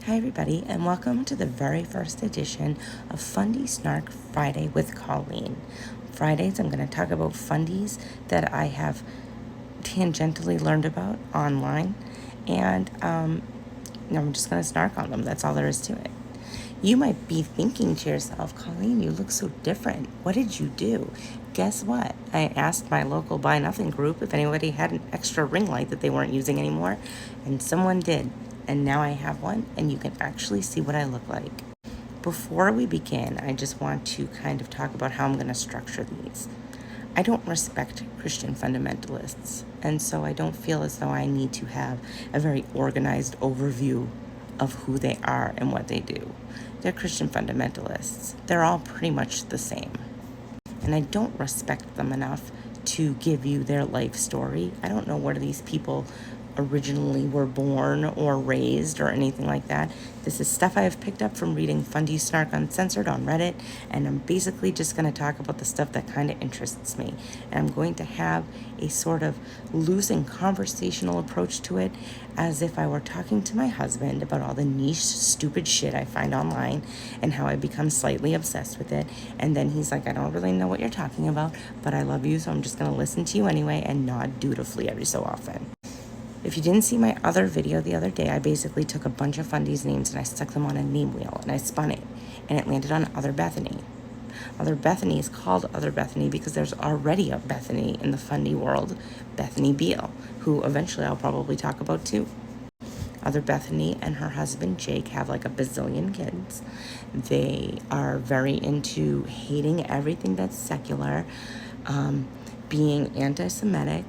Hi everybody, and welcome to the very first edition of Fundie Snark Friday with Colleen. Fridays I'm going to talk about fundies that I have tangentially learned about online, and I'm just going to snark on them. That's all there is to it. You might be thinking to yourself, Colleen, you look so different. What did you do? Guess what? I asked my local Buy Nothing group if anybody had an extra ring light that they weren't using anymore, and someone did. And now I have one, and you can actually see what I look like. Before we begin, I just want to kind of talk about how I'm going to structure these. I don't respect Christian fundamentalists, and so I don't feel as though I need to have a very organized overview of who they are and what they do. They're Christian fundamentalists. They're all pretty much the same. And I don't respect them enough to give you their life story. I don't know where these people originally were born or raised or anything like that. This is stuff I have picked up from reading Fundie Snark Uncensored on Reddit, and I'm basically just going to talk about the stuff that kind of interests me. And I'm going to have a sort of loose and conversational approach to it, as if I were talking to my husband about all the niche, stupid shit I find online and how I become slightly obsessed with it. And then he's like, I don't really know what you're talking about, but I love you, so I'm just going to listen to you anyway and nod dutifully every so often. If you didn't see my other video the other day, I basically took a bunch of Fundie's names and I stuck them on a name wheel and I spun it, and it landed on Other Bethany. Other Bethany is called Other Bethany because there's already a Bethany in the Fundie world, Bethany Beal, who eventually I'll probably talk about too. Other Bethany and her husband Jake have like a bazillion kids. They are very into hating everything that's secular, being anti-Semitic,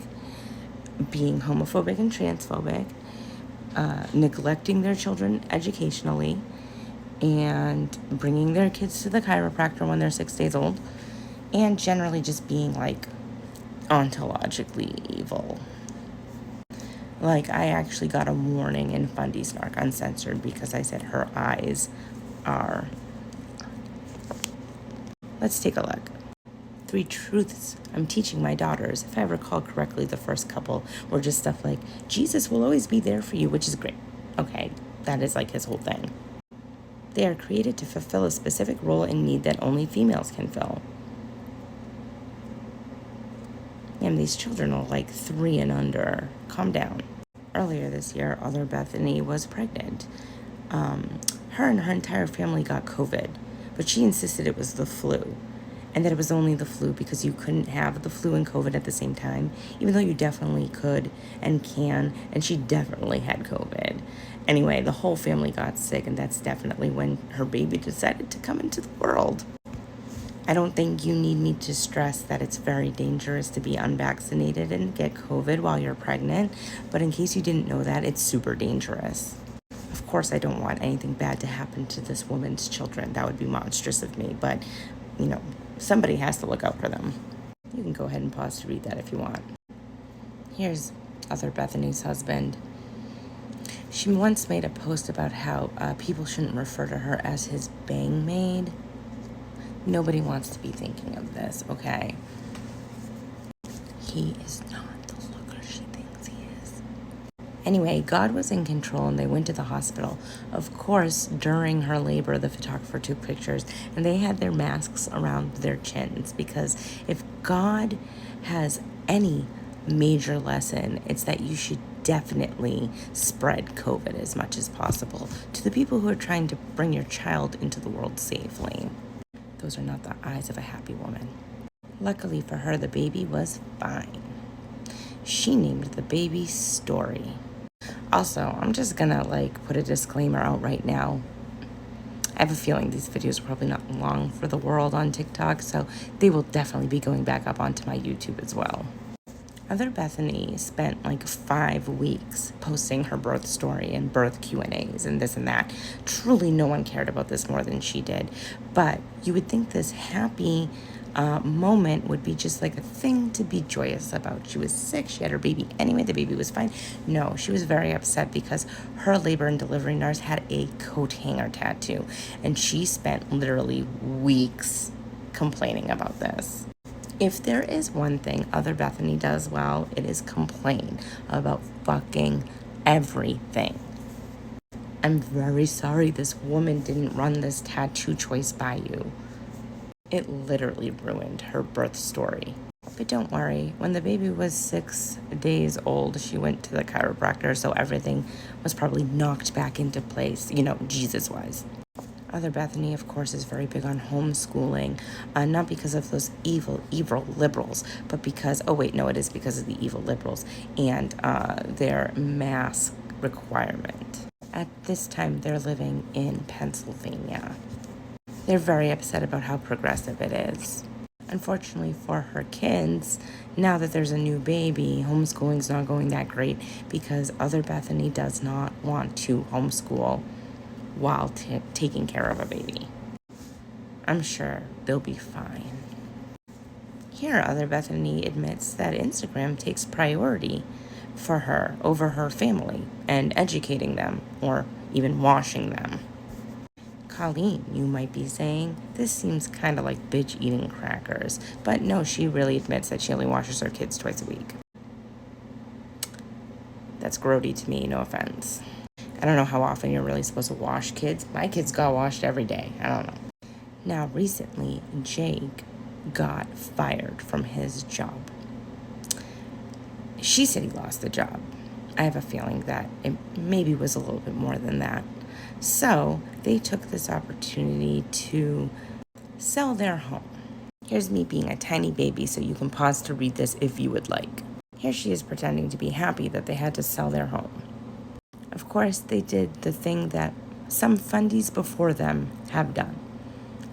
being homophobic and transphobic, neglecting their children educationally, and bringing their kids to the chiropractor when they're 6 days old, and generally just being like ontologically evil. Like, I actually got a warning in Fundie Snark Uncensored because I said her eyes are. Let's take a look. 3 truths I'm teaching my daughters. If I recall correctly, the first couple were just stuff like, Jesus will always be there for you, which is great. Okay, that is like his whole thing. They are created to fulfill a specific role and need that only females can fill. And these children are like 3 and under. Calm down. Earlier this year, Other Bethany was pregnant. Her and her entire family got COVID, but she insisted it was the flu, and that it was only the flu because you couldn't have the flu and COVID at the same time, even though you definitely could and can, and she definitely had COVID. Anyway, the whole family got sick, and that's definitely when her baby decided to come into the world. I don't think you need me to stress that it's very dangerous to be unvaccinated and get COVID while you're pregnant, but in case you didn't know that, it's super dangerous. Of course, I don't want anything bad to happen to this woman's children. That would be monstrous of me, but, somebody has to look out for them. You can go ahead and pause to read that if you want. Here's Other Bethany's husband. She once made a post about how people shouldn't refer to her as his bang maid. Nobody wants to be thinking of this, okay? He is not the looker she thinks he is. Anyway, God was in control and they went to the hospital. Of course, during her labor, the photographer took pictures and they had their masks around their chins, because if God has any major lesson, it's that you should definitely spread COVID as much as possible to the people who are trying to bring your child into the world safely. Those are not the eyes of a happy woman. Luckily for her, the baby was fine. She named the baby Story. Also, I'm just gonna put a disclaimer out right now. I have a feeling these videos are probably not long for the world on TikTok, so they will definitely be going back up onto my YouTube as well. Other Bethany spent 5 weeks posting her birth story and birth Q&As and this and that. Truly, no one cared about this more than she did. But you would think this happy moment would be just a thing to be joyous about. She was sick. She had her baby anyway. The baby was fine. No, she was very upset because her labor and delivery nurse had a coat hanger tattoo. And she spent literally weeks complaining about this. If there is one thing Other Bethany does well, it is complain about fucking everything. I'm very sorry this woman didn't run this tattoo choice by you. It literally ruined her birth story. But don't worry, when the baby was 6 days old, she went to the chiropractor, so everything was probably knocked back into place, Jesus-wise. Other Bethany, of course, is very big on homeschooling, not because of those evil liberals, but because, it is because of the evil liberals and their mask requirement. At this time, they're living in Pennsylvania. They're very upset about how progressive it is. Unfortunately for her kids, now that there's a new baby, homeschooling's not going that great because other Bethany does not want to homeschool while taking care of a baby. I'm sure they'll be fine. Here, other Bethany admits that Instagram takes priority for her over her family and educating them or even washing them. Colleen, you might be saying, this seems kind of like bitch eating crackers, but no, she really admits that she only washes her kids twice a week. That's grody to me, no offense. I don't know how often you're really supposed to wash kids. My kids got washed every day. I don't know. Now, recently, Jake got fired from his job. She said he lost the job. I have a feeling that it maybe was a little bit more than that. So they took this opportunity to sell their home. Here's me being a tiny baby, so you can pause to read this if you would like. Here she is pretending to be happy that they had to sell their home. Of course, they did the thing that some fundies before them have done,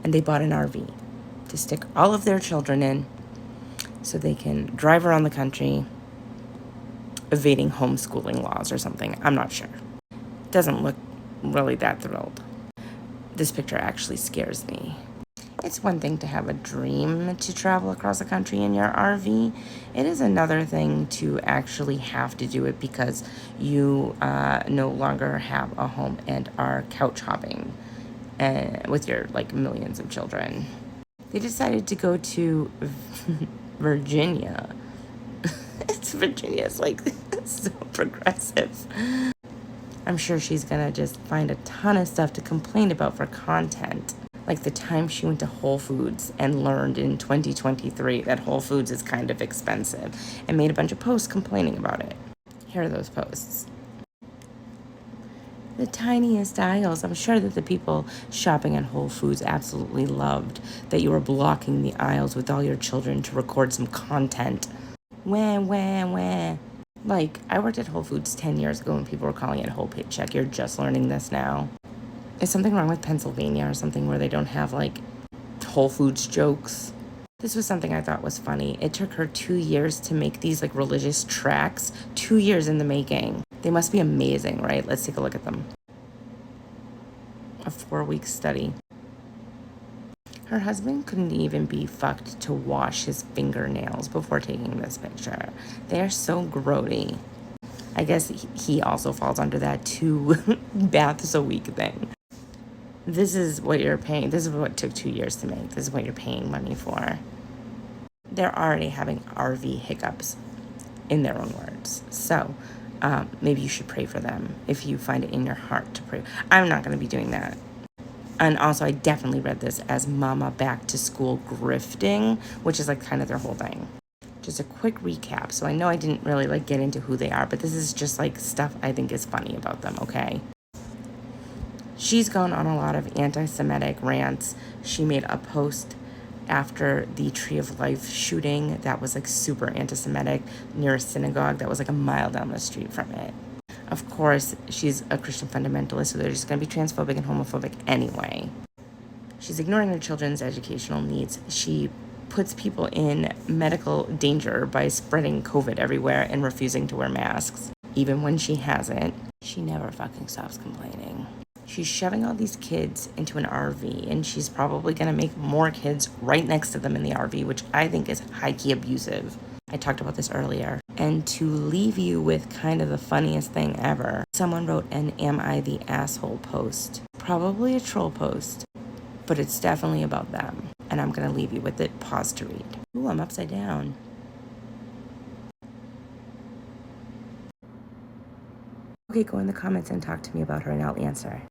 and they bought an RV to stick all of their children in so they can drive around the country evading homeschooling laws or something. I'm not sure. Doesn't look really that thrilled. This picture actually scares me. It's one thing to have a dream to travel across the country in your RV. It is another thing to actually have to do it because you no longer have a home and are couch hopping with your millions of children. They decided to go to Virginia. Virginia is so progressive. I'm sure she's gonna just find a ton of stuff to complain about for content. Like the time she went to Whole Foods and learned in 2023 that Whole Foods is kind of expensive and made a bunch of posts complaining about it. Here are those posts. The tiniest aisles. I'm sure that the people shopping at Whole Foods absolutely loved that you were blocking the aisles with all your children to record some content. Wah, wah, wah. I worked at Whole Foods 10 years ago and people were calling it whole paycheck. You're just learning this now. Is something wrong with Pennsylvania or something where they don't have Whole Foods jokes? This was something I thought was funny. It took her 2 years to make these religious tracts. 2 years in the making. They must be amazing, right? Let's take a look at them. A 4-week study. Her husband couldn't even be fucked to wash his fingernails before taking this picture. They are so grody. I guess he also falls under that 2 baths a week thing. This is what you're paying. This is what took 2 years to make. This is what you're paying money for. They're already having RV hiccups, in their own words. So maybe you should pray for them if you find it in your heart to pray. I'm not going to be doing that. And also, I definitely read this as mama back to school grifting, which is kind of their whole thing. Just a quick recap. So I know I didn't really get into who they are, but this is just stuff I think is funny about them, okay? She's gone on a lot of anti-Semitic rants. She made a post after the Tree of Life shooting that was super anti-Semitic near a synagogue that was a mile down the street from it. Of course, she's a Christian fundamentalist, so they're just going to be transphobic and homophobic anyway. She's ignoring her children's educational needs. She puts people in medical danger by spreading COVID everywhere and refusing to wear masks. Even when she hasn't, she never fucking stops complaining. She's shoving all these kids into an RV, and she's probably going to make more kids right next to them in the RV, which I think is high-key abusive. I talked about this earlier. And to leave you with kind of the funniest thing ever, someone wrote an Am I the Asshole post. Probably a troll post, but it's definitely about them. And I'm going to leave you with it. Pause to read. Ooh, I'm upside down. Okay, go in the comments and talk to me about her and I'll answer.